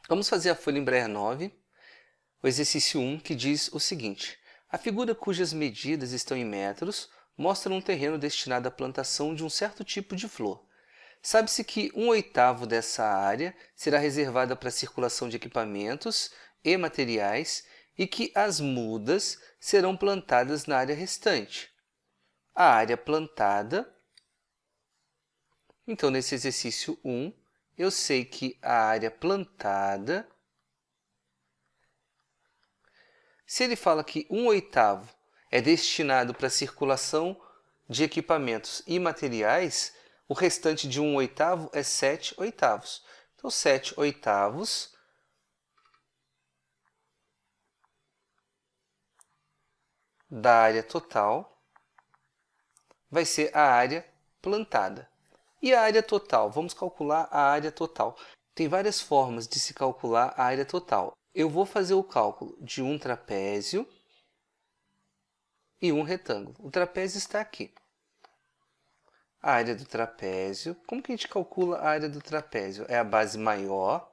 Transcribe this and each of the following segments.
Vamos fazer a folha Embraer 9, o exercício 1, que diz o seguinte: a figura cujas medidas estão em metros mostra um terreno destinado à plantação de um certo tipo de flor. Sabe-se que 1/8 dessa área será reservada para a circulação de equipamentos e materiais e que as mudas serão plantadas na área restante. A área plantada. Então, nesse exercício 1, eu sei que a área plantada, se ele fala que 1/8 é destinado para a circulação de equipamentos e materiais, o restante de 1/8 é 7/8. Então, 7/8 da área total vai ser a área plantada. E a área total? Vamos calcular a área total. Tem várias formas de se calcular a área total. Eu vou fazer o cálculo de um trapézio e um retângulo. O trapézio está aqui. A área do trapézio, como que a gente calcula a área do trapézio? É a base maior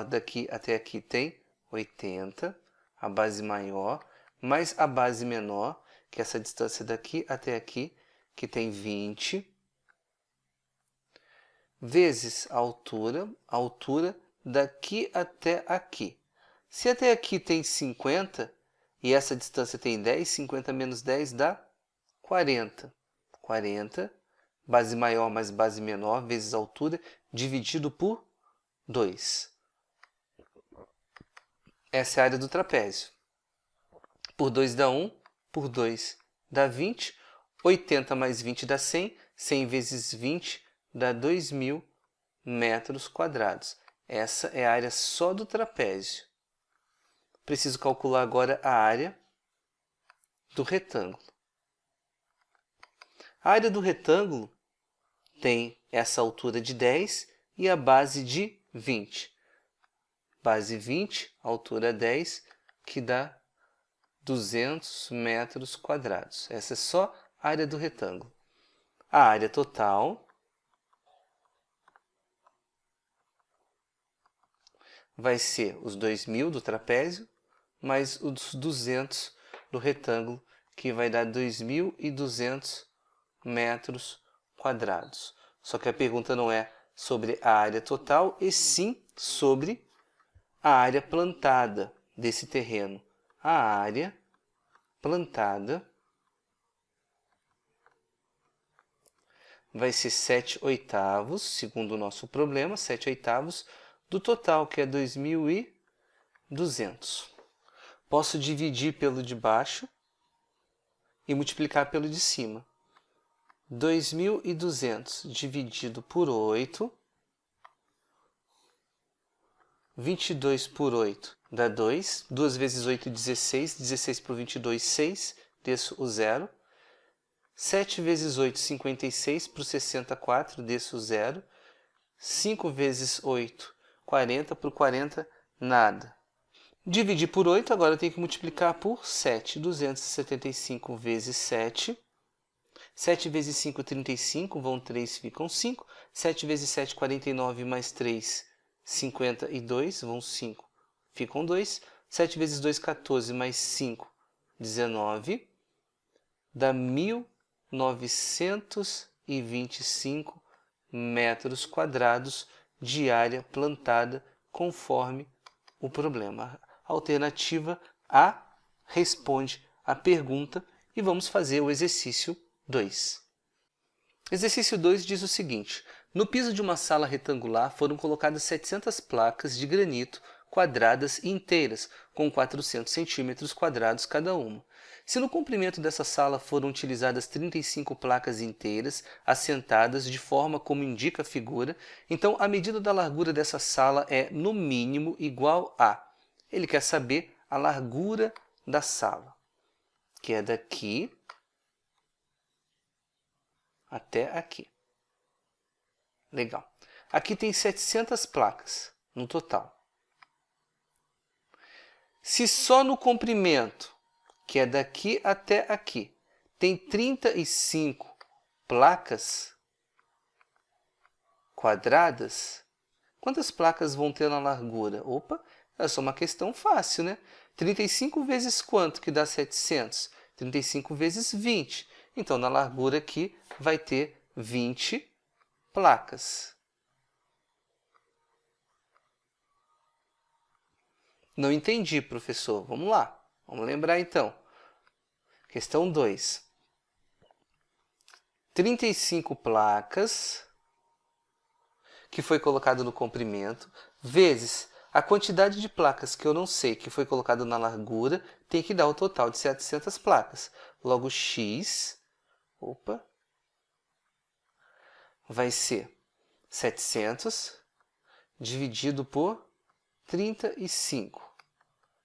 daqui até aqui tem 80, a base maior, mais a base menor, que é essa distância daqui até aqui, que tem 20, vezes a altura daqui até aqui. Se até aqui tem 50 e essa distância tem 10, 50 menos 10 dá 40. 40, base maior mais base menor, vezes a altura, dividido por 2. Essa é a área do trapézio. Por 2 dá 1, por 2 dá 20, 80 mais 20 dá 100, 100 vezes 20 dá 2.000 metros quadrados. Essa é a área só do trapézio. Preciso calcular agora a área do retângulo. A área do retângulo tem essa altura de 10 e a base de 20. Base 20, altura 10, que dá 200 metros quadrados. Essa é só a área do retângulo. A área total vai ser os 2.000 do trapézio mais os 200 do retângulo, que vai dar 2.200 metros quadrados. Só que a pergunta não é sobre a área total, e sim sobre a área plantada desse terreno. A área plantada vai ser 7/8, segundo o nosso problema, 7/8 do total, que é 2.200. Posso dividir pelo de baixo e multiplicar pelo de cima. 2.200 dividido por 8, 22 por 8 dá 2, 2 vezes 8, 16, 16 por 22, 6, desço o 0. 7 vezes 8, 56, por 64, desço o 0. 5 vezes 8, 40, por 40, nada. Dividir por 8, agora eu tenho que multiplicar por 7. 275 vezes 7. 7 vezes 5, 35, vão 3, ficam 5. 7 vezes 7, 49, mais 3, 52, vão 5, ficam 2. 7 vezes 2, 14, mais 5, 19, dá 1.925 metros quadrados de área plantada, conforme o problema. A alternativa A responde à pergunta e vamos fazer o exercício 2. Exercício 2 diz o seguinte: no piso de uma sala retangular foram colocadas 700 placas de granito quadradas e inteiras, com 400 centímetros quadrados cada uma. Se no comprimento dessa sala foram utilizadas 35 placas inteiras, assentadas de forma como indica a figura, então a medida da largura dessa sala é, no mínimo, igual a... Ele quer saber a largura da sala, que é daqui até aqui. Legal. Aqui tem 700 placas no total. Se só no comprimento, que é daqui até aqui, tem 35 placas quadradas, Quantas placas vão ter na largura? Opa, é só uma questão fácil, né? 35 vezes quanto que dá 700? 35 vezes 20. Então, na largura aqui vai ter 20 placas. Não entendi, professor. Vamos lá. Vamos lembrar, então. Questão 2. 35 placas que foi colocado no comprimento, vezes a quantidade de placas que eu não sei que foi colocado na largura, tem que dar o total de 700 placas. Logo, x, vai ser 700 dividido por 35.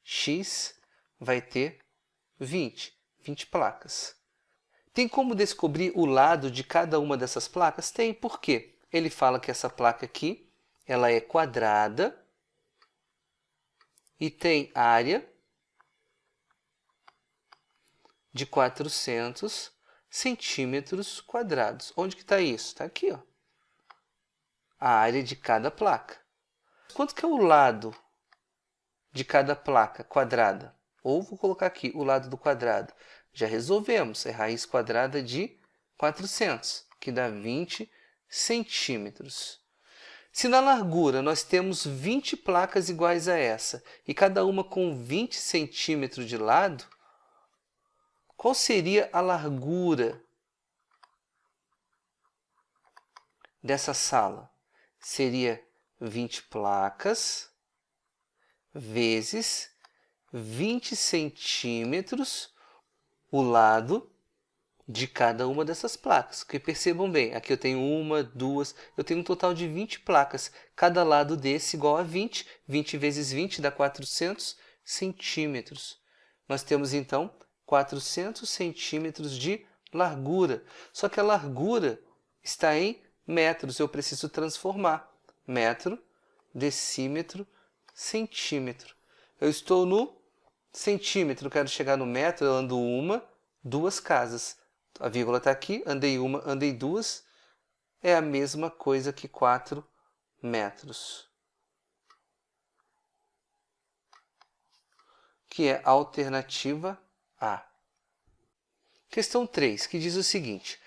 X vai ter 20 placas. Tem como descobrir o lado de cada uma dessas placas? Tem, por quê? Ele fala que essa placa aqui, ela é quadrada e tem área de 400 centímetros quadrados. Onde que está isso? Está aqui, ó. A área de cada placa. Quanto que é o lado de cada placa quadrada? Ou vou colocar aqui o lado do quadrado. Já resolvemos, é raiz quadrada de 400, que dá 20 centímetros. Se na largura nós temos 20 placas iguais a essa, e cada uma com 20 centímetros de lado, qual seria a largura dessa sala? Seria 20 placas vezes 20 centímetros o lado de cada uma dessas placas. Porque percebam bem, aqui eu tenho uma, duas, eu tenho um total de 20 placas. Cada lado desse igual a 20. 20 vezes 20 dá 400 centímetros. Nós temos, então, 400 centímetros de largura. Só que a largura está em metros. Eu preciso transformar. Metro, decímetro, centímetro. Eu estou no centímetro, quero chegar no metro, eu ando uma, duas casas. A vírgula está aqui, andei uma, andei duas. É a mesma coisa que 4 metros. Que é a alternativa A. Questão 3, que diz o seguinte.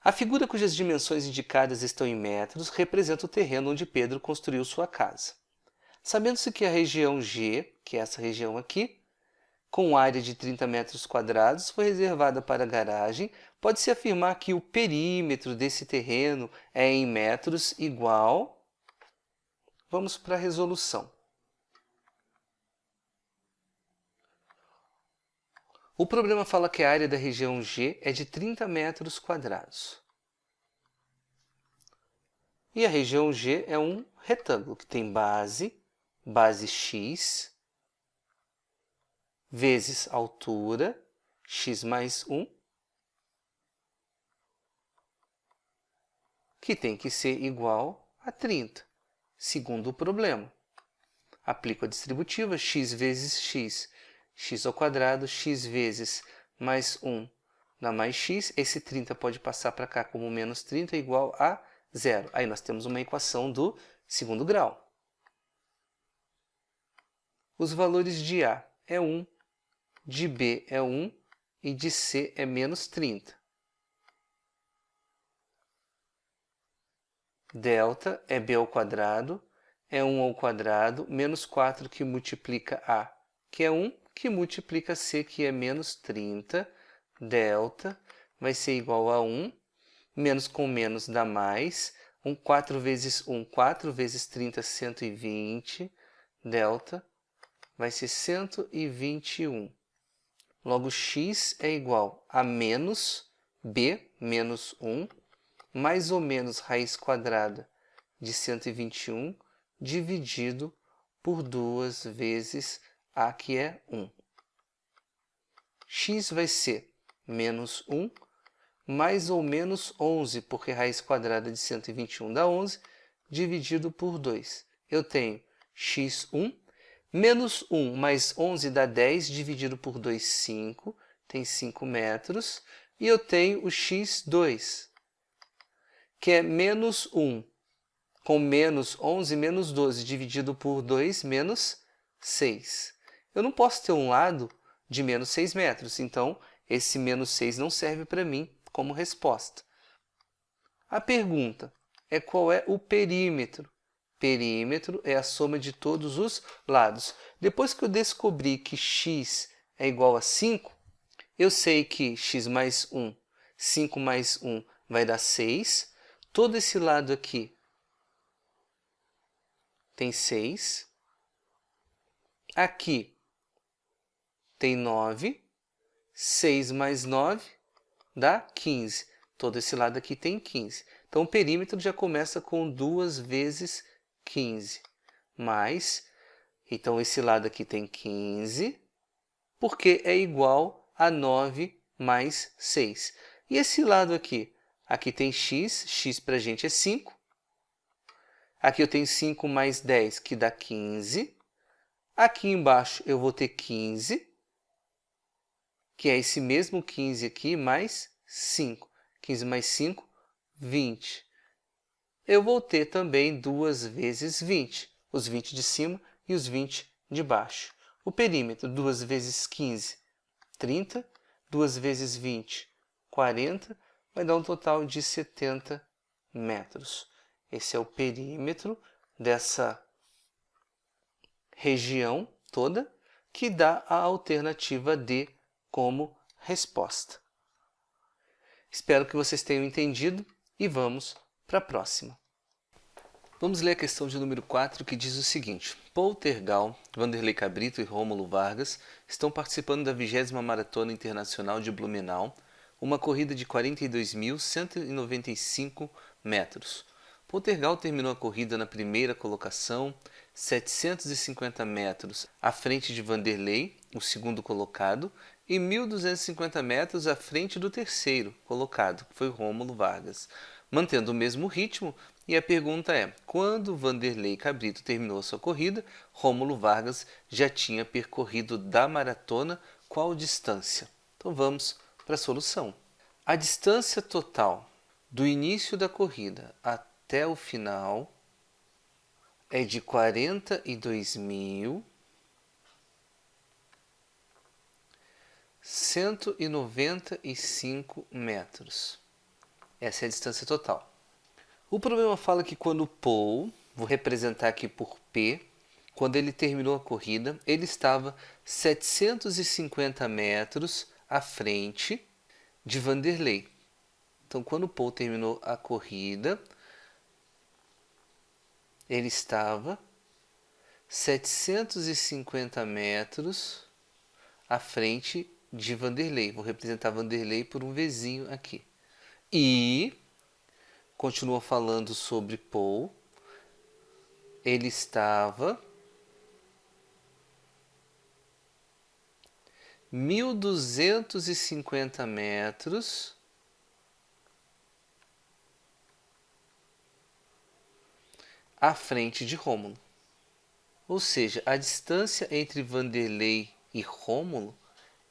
A figura cujas dimensões indicadas estão em metros representa o terreno onde Pedro construiu sua casa. Sabendo-se que a região G, que é essa região aqui, com área de 30 metros quadrados, foi reservada para garagem, pode-se afirmar que o perímetro desse terreno é em metros igual... Vamos para a resolução. O problema fala que a área da região G é de 30 metros quadrados. E a região G é um retângulo que tem base x, vezes altura, x mais 1, que tem que ser igual a 30, segundo o problema. Aplico a distributiva, x vezes x, x ao quadrado, x vezes mais 1 dá mais x. Esse 30 pode passar para cá como menos 30, igual a 0. Aí nós temos uma equação do segundo grau. Os valores de A é 1, de B é 1 e de C é menos 30. Delta é B ao quadrado, é 1 ao quadrado, menos 4 que multiplica A, que é 1, que multiplica C, que é menos 30. Delta vai ser igual a 1, menos com menos dá mais. 4 vezes 1, 4 vezes 30, 120. Delta vai ser 121. Logo, x é igual a menos b, menos 1, mais ou menos raiz quadrada de 121, dividido por 2 vezes a, que é 1. X vai ser menos 1, mais ou menos 11, porque raiz quadrada de 121 dá 11, dividido por 2. Eu tenho x1, menos 1 mais 11 dá 10, dividido por 2, 5, tem 5 metros. E eu tenho o x2, que é menos 1 com menos 11 menos 12 dividido por 2 menos 6. Eu não posso ter um lado de menos 6 metros, então esse menos 6 não serve para mim como resposta. A pergunta é qual é o perímetro. Perímetro é a soma de todos os lados. Depois que eu descobri que x é igual a 5, eu sei que x mais 1, 5 mais 1 vai dar 6. Todo esse lado aqui tem 6. Aqui tem 9. 6 mais 9 dá 15. Todo esse lado aqui tem 15. Então, o perímetro já começa com 2 vezes 15. Mais, então, esse lado aqui tem 15, porque é igual a 9 mais 6. E esse lado aqui? Aqui tem x, x para a gente é 5. Aqui eu tenho 5 mais 10, que dá 15. Aqui embaixo eu vou ter 15, que é esse mesmo 15 aqui, mais 5. 15 mais 5, 20. Eu vou ter também 2 vezes 20, os 20 de cima e os 20 de baixo. O perímetro, 2 vezes 15, 30. 2 vezes 20, 40. Vai dar um total de 70 metros. Esse é o perímetro dessa região toda, que dá a alternativa D como resposta. Espero que vocês tenham entendido e vamos para a próxima. Vamos ler a questão de número 4, que diz o seguinte: Paul Tergal, Vanderlei Cabrito e Rômulo Vargas estão participando da 20ª Maratona Internacional de Blumenau, uma corrida de 42.195 metros. Paul Tergal terminou a corrida na primeira colocação, 750 metros à frente de Vanderlei, o segundo colocado, e 1.250 metros à frente do terceiro colocado, que foi Rômulo Vargas, mantendo o mesmo ritmo. E a pergunta é: quando Vanderlei Cabrito terminou a sua corrida, Rômulo Vargas já tinha percorrido da maratona qual distância? Então vamos para a solução. A distância total do início da corrida até o final é de 42.195 metros. Essa é a distância total. O problema fala que quando Paul, vou representar aqui por P, quando ele terminou a corrida, ele estava 750 metros à frente de Vanderlei. Então, quando Paul terminou a corrida, ele estava 750 metros à frente de Vanderlei. Vou representar Vanderlei por um Vzinho aqui. E continua falando sobre Paul. Ele estava 1.250 metros à frente de Rômulo. Ou seja, a distância entre Vanderlei e Rômulo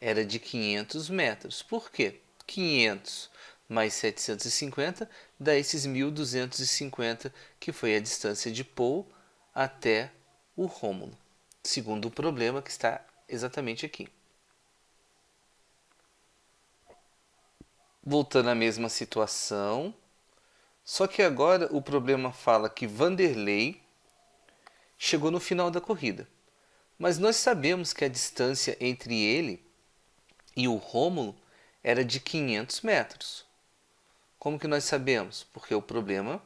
era de 500 metros. Por quê? 500 mais 750 dá esses 1.250, que foi a distância de Paul até o Rômulo, segundo o problema que está exatamente aqui. Voltando à mesma situação, só que agora o problema fala que Vanderlei chegou no final da corrida. Mas nós sabemos que a distância entre ele e o Rômulo era de 500 metros. Como que nós sabemos? Porque o problema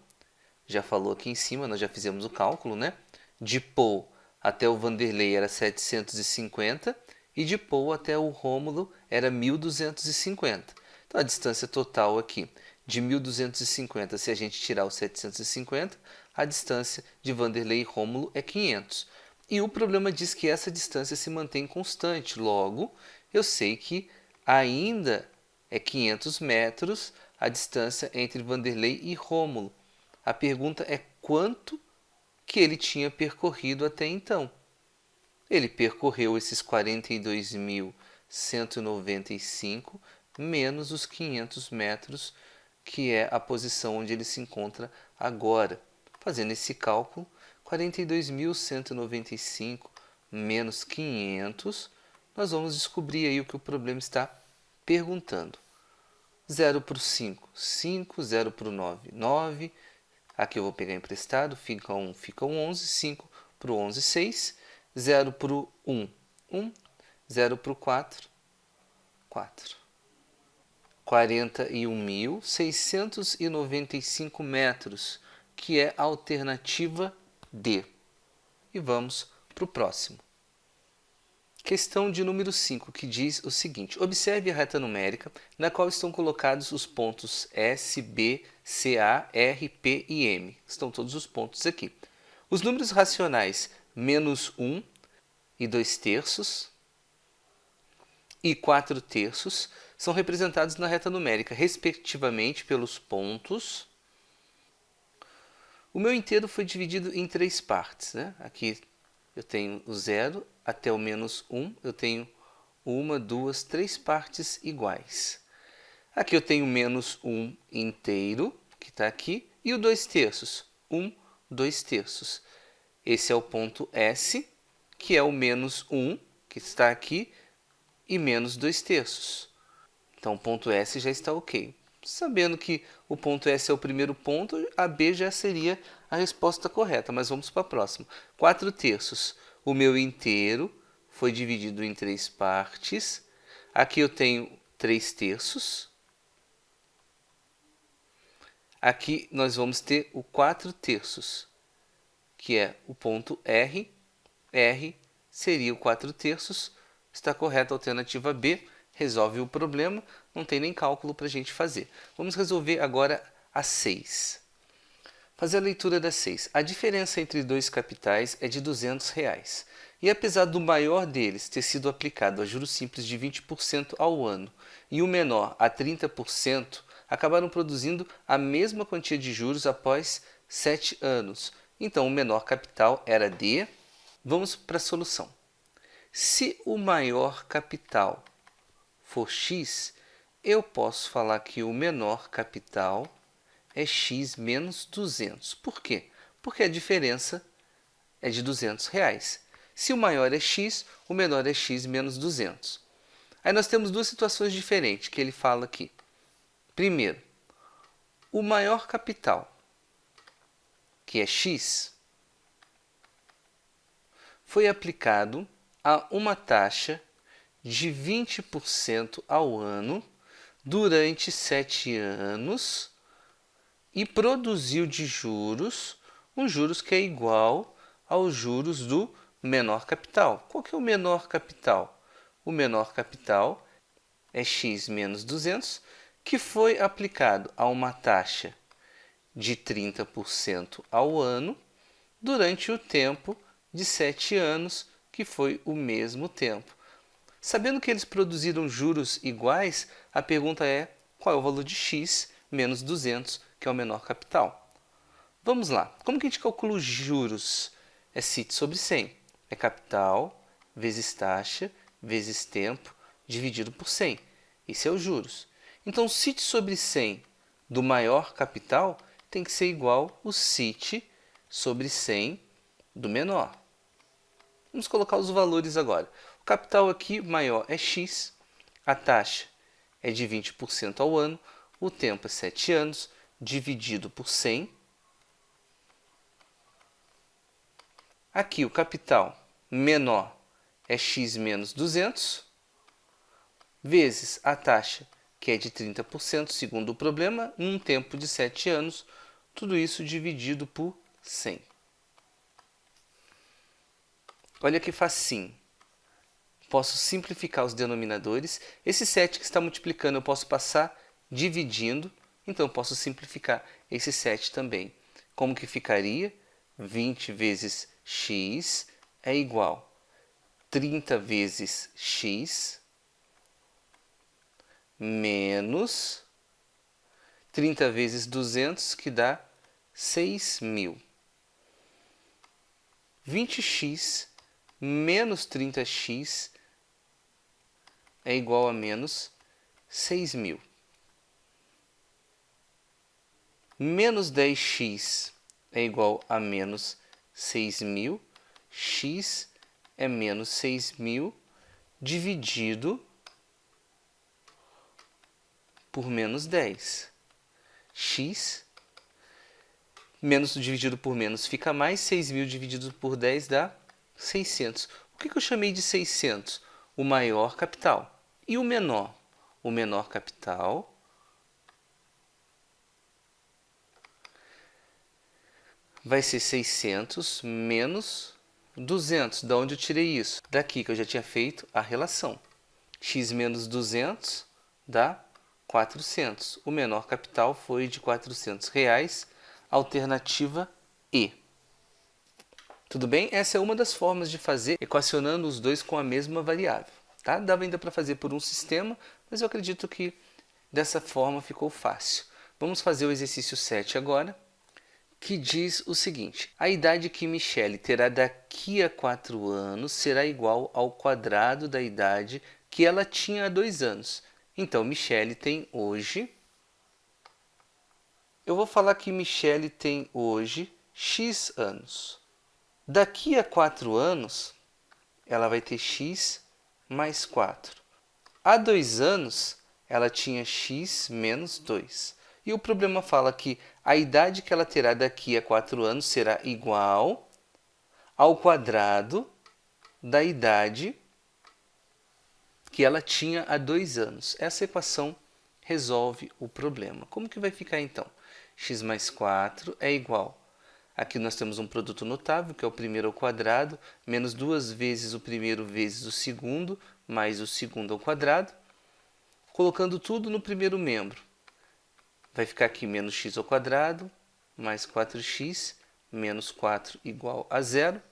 já falou aqui em cima, nós já fizemos o cálculo, né? De Paul até o Vanderlei era 750 e de Paul até o Rômulo era 1.250. Então, a distância total aqui de 1.250, se a gente tirar os 750, a distância de Vanderlei e Rômulo é 500. E o problema diz que essa distância se mantém constante. Logo, eu sei que ainda é 500 metros a distância entre Vanderlei e Rômulo. A pergunta é quanto que ele tinha percorrido até então. Ele percorreu esses 42.195 menos os 500 metros, que é a posição onde ele se encontra agora. Fazendo esse cálculo, 42.195 menos 500, nós vamos descobrir aí o que o problema está perguntando. 0 para o 5, 5, 0 para o 9, 9. Aqui eu vou pegar emprestado, fica 1, fica 11, 5 para o 11, 6. 0 para o 1, 1. 0 para o 4, 4. 41.695 metros, que é a alternativa D. E vamos para o próximo. Questão de número 5, que diz o seguinte: observe a reta numérica na qual estão colocados os pontos S, B, C, A, R, P e M. Estão todos os pontos aqui. Os números racionais menos 1 e 2/3 e 4/3 são representados na reta numérica, respectivamente, pelos pontos. O meu inteiro foi dividido em 3 partes, né? Aqui eu tenho o 0 até o menos 1, eu tenho 1, 2, 3 partes iguais. Aqui eu tenho menos 1 inteiro, que está aqui, e o 2/3, 1, 2/3. Esse é o ponto S, que é o menos 1, que está aqui, e menos 2/3. Então o ponto S já está ok. Sabendo que o ponto S é o primeiro ponto, a B já seria a resposta correta, mas vamos para a próxima. 4/3. O meu inteiro foi dividido em 3 partes. Aqui eu tenho 3/3. Aqui nós vamos ter o 4/3, que é o ponto R. R seria o 4/3. Está correta a alternativa B. Resolve o problema, não tem nem cálculo para a gente fazer. Vamos resolver agora a 6. Fazer a leitura da 6. A diferença entre dois capitais é de R$200. E apesar do maior deles ter sido aplicado a juros simples de 20% ao ano e o menor a 30%, acabaram produzindo a mesma quantia de juros após 7 anos. Então, o menor capital era D. Vamos para a solução. Se o maior capital for x, eu posso falar que o menor capital é x menos 200. Por quê? Porque a diferença é de R$200. Se o maior é x, o menor é x menos 200. Aí nós temos duas situações diferentes que ele fala aqui. Primeiro, o maior capital, que é x, foi aplicado a uma taxa de 20% ao ano durante 7 anos e produziu de juros um juros que é igual aos juros do menor capital. Qual que é o menor capital? O menor capital é x menos 200, que foi aplicado a uma taxa de 30% ao ano durante o tempo de 7 anos, que foi o mesmo tempo. Sabendo que eles produziram juros iguais, a pergunta é qual é o valor de x menos 200, que é o menor capital. Vamos lá. Como que a gente calcula os juros? É CIT sobre 100. É capital vezes taxa vezes tempo dividido por 100. Esse é os juros. Então, CIT sobre 100 do maior capital tem que ser igual ao CIT sobre 100 do menor. Vamos colocar os valores agora. O capital aqui maior é x, a taxa é de 20% ao ano, o tempo é 7 anos, dividido por 100. Aqui o capital menor é x menos 200, vezes a taxa, que é de 30%, segundo o problema, num tempo de 7 anos, tudo isso dividido por 100. Olha que facinho. Posso simplificar os denominadores. Esse 7 que está multiplicando eu posso passar dividindo, então eu posso simplificar esse 7 também. Como que ficaria? 20 vezes x é igual a 30 vezes x menos 30 vezes 200, que dá 6.000. 20x menos 30x é igual a menos 6.000. Menos 10x é igual a menos 6.000, x é menos 6.000 dividido por menos 10. X menos dividido por menos fica mais, 6.000 dividido por 10 dá 600. O que eu chamei de 600? O maior capital. E o menor? O menor capital vai ser 600 menos 200. Da onde eu tirei isso? Daqui que eu já tinha feito a relação. X menos 200 dá 400. O menor capital foi de R$400. Alternativa E. Tudo bem? Essa é uma das formas de fazer equacionando os dois com a mesma variável. Tá? Dava ainda para fazer por um sistema, mas eu acredito que dessa forma ficou fácil. Vamos fazer o exercício 7 agora, que diz o seguinte: a idade que Michele terá daqui a 4 anos será igual ao quadrado da idade que ela tinha há 2 anos. Então, Michele tem hoje... Eu vou falar que Michele tem hoje X anos. Daqui a 4 anos, ela vai ter X mais 4. Há 2 anos, ela tinha X menos 2. E o problema fala que a idade que ela terá daqui a 4 anos será igual ao quadrado da idade que ela tinha há 2 anos. Essa equação resolve o problema. Como que vai ficar então? X mais 4 é igual. Aqui nós temos um produto notável, que é o primeiro ao quadrado, menos 2 vezes o primeiro vezes o segundo, mais o segundo ao quadrado. Colocando tudo no primeiro membro, vai ficar aqui menos x ao quadrado, mais 4x, menos 4 igual a 0.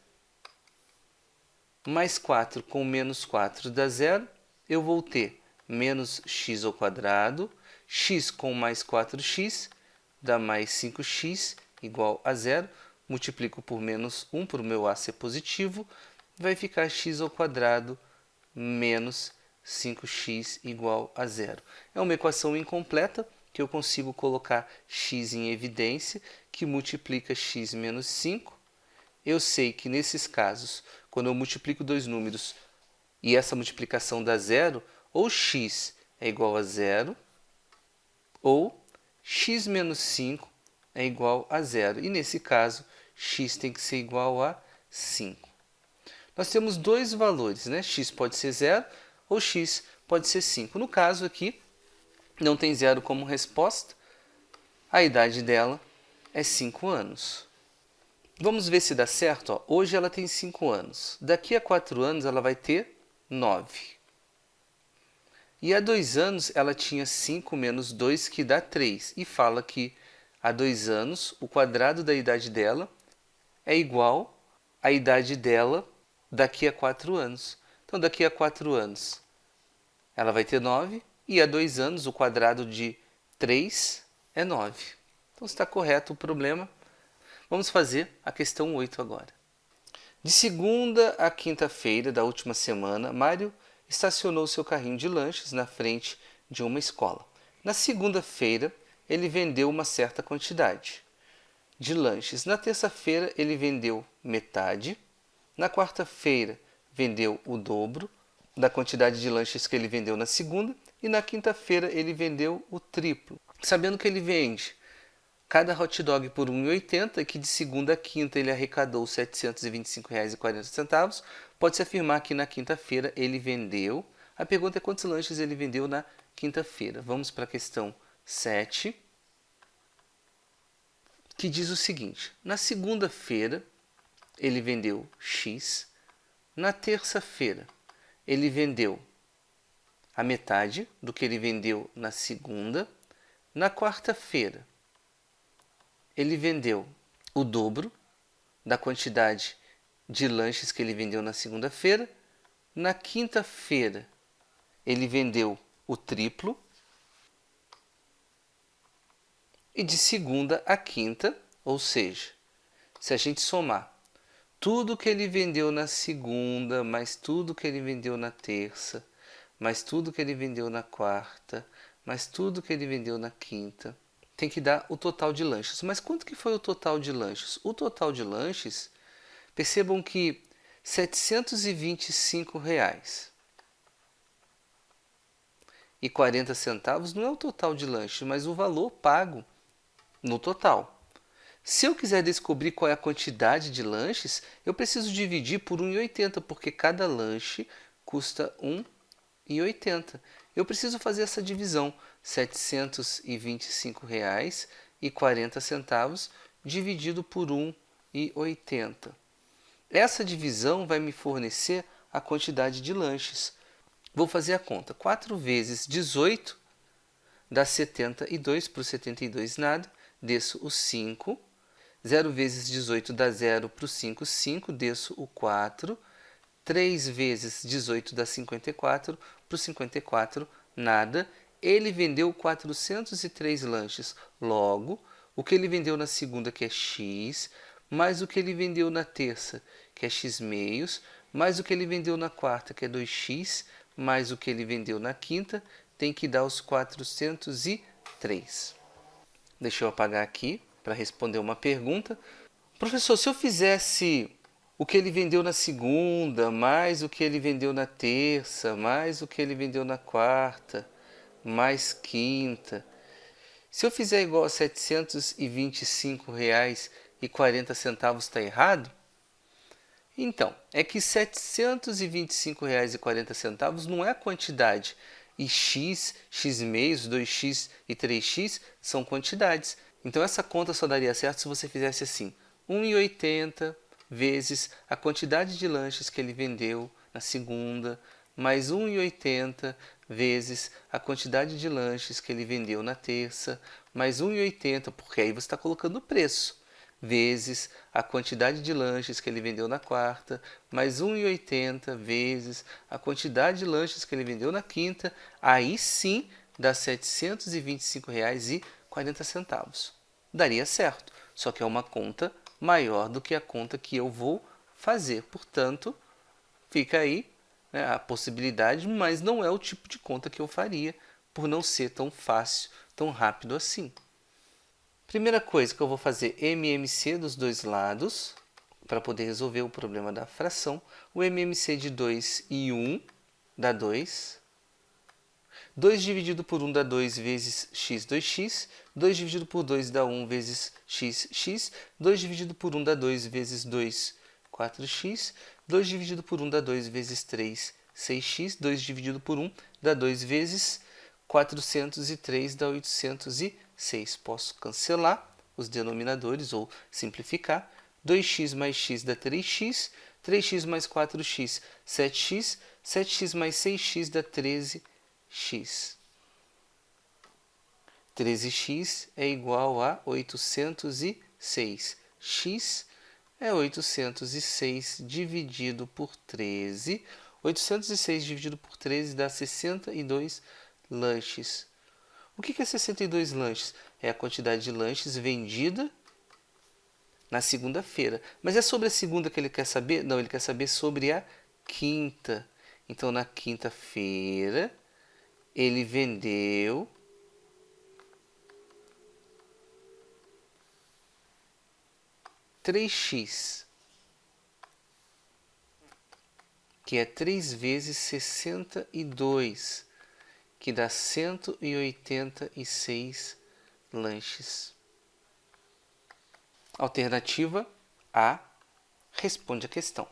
Mais 4 com menos 4 dá 0. Eu vou ter menos x ao quadrado, x com mais 4x dá mais 5x igual a 0. Multiplico por menos 1 para o meu a ser positivo, vai ficar x ao quadrado menos 5x igual a 0. É uma equação incompleta, que eu consigo colocar x em evidência, que multiplica x menos 5. Eu sei que nesses casos, quando eu multiplico dois números e essa multiplicação dá 0, ou x é igual a 0, ou x menos 5 é igual a 0. E nesse caso, x tem que ser igual a 5. Nós temos dois valores, né? X pode ser 0 ou x pode ser 5. No caso aqui, não tem 0 como resposta. A idade dela é 5 anos. Vamos ver se dá certo. Ó. Hoje ela tem 5 anos. Daqui a 4 anos ela vai ter 9. E há 2 anos ela tinha 5 menos 2, que dá 3. E fala que há 2 anos o quadrado da idade dela é igual à idade dela daqui a 4 anos. Então, daqui a 4 anos ela vai ter 9. E há 2 anos o quadrado de 3 é 9. Então, está correto o problema. Vamos fazer a questão 8 agora. De segunda a quinta-feira da última semana, Mário estacionou seu carrinho de lanches na frente de uma escola. Na segunda-feira, ele vendeu uma certa quantidade de lanches. Na terça-feira, ele vendeu metade. Na quarta-feira, vendeu o dobro da quantidade de lanches que ele vendeu na segunda. E na quinta-feira, ele vendeu o triplo. Sabendo que ele vende cada hot dog por R$ 1,80 e que de segunda a quinta ele arrecadou R$ 725,40, pode-se afirmar que na quinta-feira ele vendeu. A pergunta é quantos lanches ele vendeu na quinta-feira. Vamos para a questão 7, que diz o seguinte: na segunda-feira ele vendeu X, na terça-feira ele vendeu a metade do que ele vendeu na segunda, na quarta-feira ele vendeu o dobro da quantidade de lanches que ele vendeu na segunda-feira. Na quinta-feira, ele vendeu o triplo. E de segunda a quinta, ou seja, se a gente somar tudo que ele vendeu na segunda, mais tudo que ele vendeu na terça, mais tudo que ele vendeu na quarta, mais tudo que ele vendeu na quinta, tem que dar o total de lanches. Mas quanto que foi o total de lanches? O total de lanches, percebam que R$ 725,40 não é o total de lanches, mas o valor pago no total. Se eu quiser descobrir qual é a quantidade de lanches, eu preciso dividir por 1,80, porque cada lanche custa R$ 1,80. Eu preciso fazer essa divisão, R$ 725,40 dividido por 1,80. Essa divisão vai me fornecer a quantidade de lanches. Vou fazer a conta. 4 vezes 18 dá 72, para o 72 nada, desço o 5. 0 vezes 18 dá 0, para o 5, 5, desço o 4. 3 vezes 18 dá 54, para o 54, nada. Ele vendeu 403 lanches. Logo, o que ele vendeu na segunda, que é x, mais o que ele vendeu na terça, que é x meios, mais o que ele vendeu na quarta, que é 2x, mais o que ele vendeu na quinta, tem que dar os 403. Deixa eu apagar aqui para responder uma pergunta. Professor, se eu fizesse o que ele vendeu na segunda, mais o que ele vendeu na terça, mais o que ele vendeu na quarta, mais quinta, se eu fizer igual a R$ 725,40 está errado? Então, é que R$ 725,40 não é a quantidade, e x, x meios, 2x e 3x são quantidades. Então essa conta só daria certo se você fizesse assim, 1,80 vezes a quantidade de lanches que ele vendeu na segunda, mais 1,80 vezes a quantidade de lanches que ele vendeu na terça, mais 1,80, porque aí você está colocando o preço, vezes a quantidade de lanches que ele vendeu na quarta, mais 1,80 vezes a quantidade de lanches que ele vendeu na quinta, aí sim dá R$ 725,40. Daria certo, só que é uma conta maior do que a conta que eu vou fazer. Portanto, fica aí, né, a possibilidade, mas não é o tipo de conta que eu faria, por não ser tão fácil, tão rápido assim. Primeira coisa que eu vou fazer, MMC dos dois lados, para poder resolver o problema da fração. O MMC de 2 e 1 dá 2. 2 dividido por 1 dá 2 vezes x, 2x. 2 dividido por 2 dá 1 vezes x, x. 2 dividido por 1 dá 2 vezes 2, 4x. 2 dividido por 1 dá 2 vezes 3, 6x. 2 dividido por 1 dá 2 vezes 403, dá 806. Posso cancelar os denominadores ou simplificar. 2x mais x dá 3x. 3x mais 4x, 7x. 7x mais 6x dá 13x. 13x é igual a 806. X é 806 dividido por 13. 806 dividido por 13 dá 62 lanches. O que é 62 lanches? É a quantidade de lanches vendida na segunda-feira. Mas é sobre a segunda que ele quer saber? Não, ele quer saber sobre a quinta. Então, na quinta-feira, ele vendeu 3x, que é 3 vezes 62, que dá 186 lanches. Alternativa A responde a questão.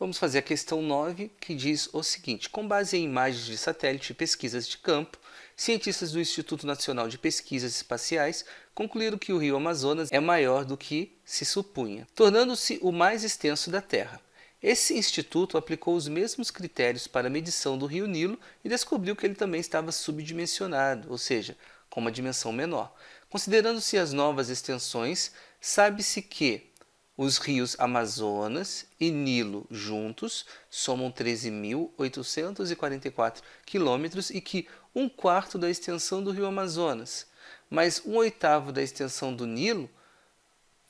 Vamos fazer a questão 9, que diz o seguinte: com base em imagens de satélite e pesquisas de campo, cientistas do Instituto Nacional de Pesquisas Espaciais concluíram que o rio Amazonas é maior do que se supunha, tornando-se o mais extenso da Terra. Esse instituto aplicou os mesmos critérios para a medição do rio Nilo e descobriu que ele também estava subdimensionado, ou seja, com uma dimensão menor. Considerando-se as novas extensões, sabe-se que os rios Amazonas e Nilo juntos somam 13.844 quilômetros e que 1/4 da extensão do rio Amazonas, mais 1/8 da extensão do Nilo,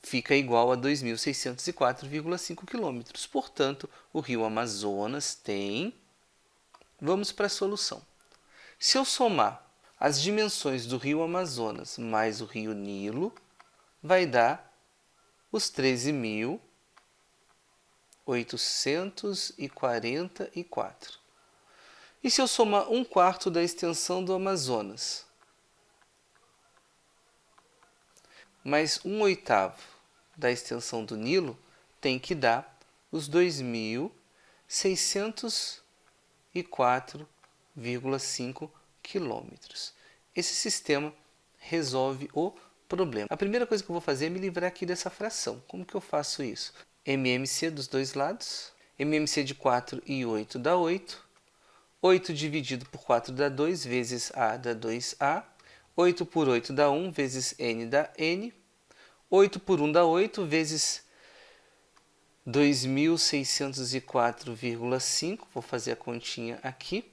fica igual a 2.604,5 quilômetros. Portanto, o rio Amazonas tem... Vamos para a solução. Se eu somar as dimensões do rio Amazonas mais o rio Nilo vai dar os 13.844. E se eu somar 1/4 da extensão do Amazonas, mais 1/8 da extensão do Nilo, tem que dar os 2.604,5 quilômetros. Esse sistema resolve o problema. A primeira coisa que eu vou fazer é me livrar aqui dessa fração. Como que eu faço isso? MMC dos dois lados. MMC de 4 e 8 dá 8. 8 dividido por 4 dá 2, vezes A dá 2A. 8 por 8 dá 1, vezes N dá N. 8 por 1 dá 8, vezes 2.604,5. Vou fazer a continha aqui.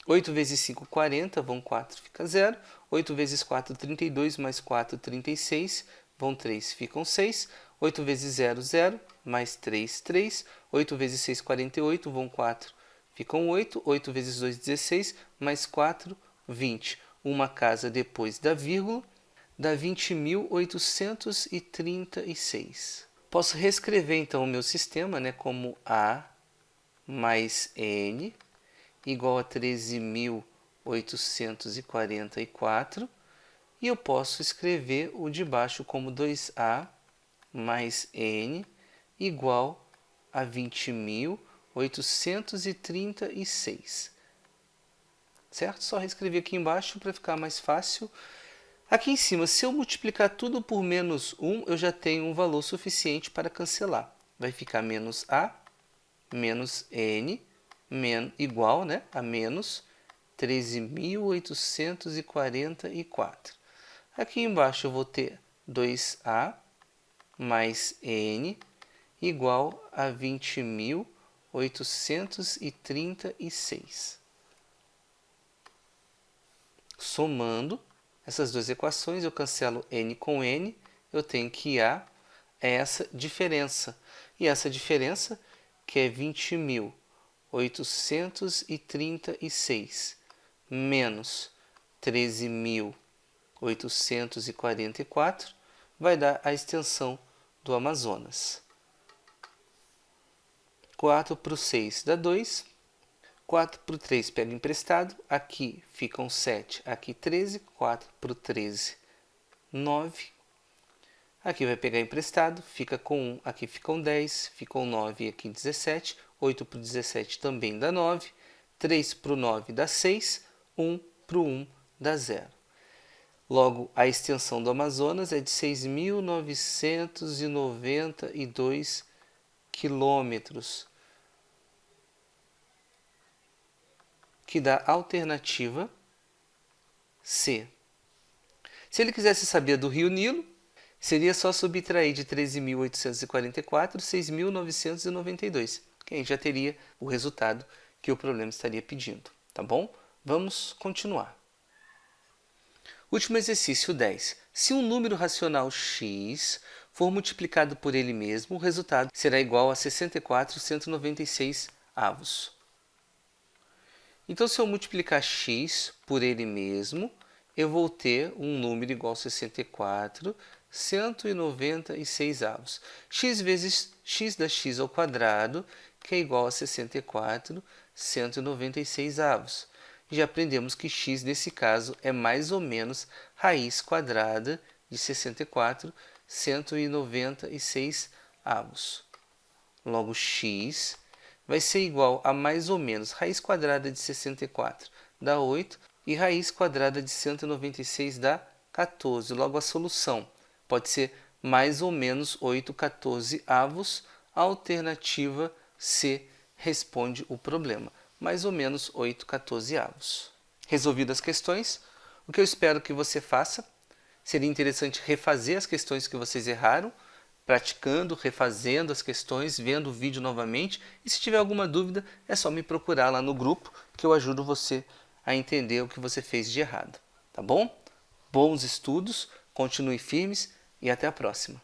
8 vezes 5, 40, vão 4, fica 0. 8 vezes 4, 32, mais 4, 36, vão 3, ficam 6. 8 vezes 0, 0, mais 3, 3. 8 vezes 6, 48, vão 4, ficam 8. 8 vezes 2, 16, mais 4, 20. Uma casa depois da vírgula dá 20.836. Posso reescrever então o meu sistema, né, como A mais N igual a 13.844. E eu posso escrever o de baixo como 2A mais N igual a 20.836. Certo? Só reescrever aqui embaixo para ficar mais fácil. Aqui em cima, se eu multiplicar tudo por menos 1, eu já tenho um valor suficiente para cancelar. Vai ficar menos A, menos N, igual, né, a menos 13.844. Aqui embaixo eu vou ter 2A mais N igual a 20.836. Somando essas duas equações, eu cancelo N com N, eu tenho que A é essa diferença. E essa diferença, que é 20.836 menos 13.844, vai dar a extensão do Amazonas. 4 para o 6 dá 2. 4 para o 3 pega emprestado. Aqui ficam 7, aqui 13. 4 para o 13, 9. Aqui vai pegar emprestado, fica com 1, aqui ficam 10, ficam 9 e aqui 17. 8 para o 17 também dá 9. 3 para o 9 dá 6. 1 para o 1 dá 0. Logo, a extensão do Amazonas é de 6.992 quilômetros, que dá a alternativa C. Se ele quisesse saber do rio Nilo, seria só subtrair de 13.844, 6.992, que aí já teria o resultado que o problema estaria pedindo, tá bom? Vamos continuar. Último exercício 10. Se um número racional x for multiplicado por ele mesmo, o resultado será igual a 64,196 avos. Então, se eu multiplicar x por ele mesmo, eu vou ter um número igual a 64,196 avos. X vezes x da x ao quadrado, que é igual a 64,196 avos. Já aprendemos que x, nesse caso, é mais ou menos raiz quadrada de 64,196 avos. Logo, x vai ser igual a mais ou menos raiz quadrada de 64 dá 8 e raiz quadrada de 196 dá 14. Logo, a solução pode ser mais ou menos 8/14 avos. A alternativa C responde o problema. Mais ou menos 8/14 avos. Resolvidas as questões, o que eu espero que você faça, seria interessante refazer as questões que vocês erraram, praticando, refazendo as questões, vendo o vídeo novamente. E se tiver alguma dúvida, é só me procurar lá no grupo, que eu ajudo você a entender o que você fez de errado. Tá bom? Bons estudos, continue firmes e até a próxima.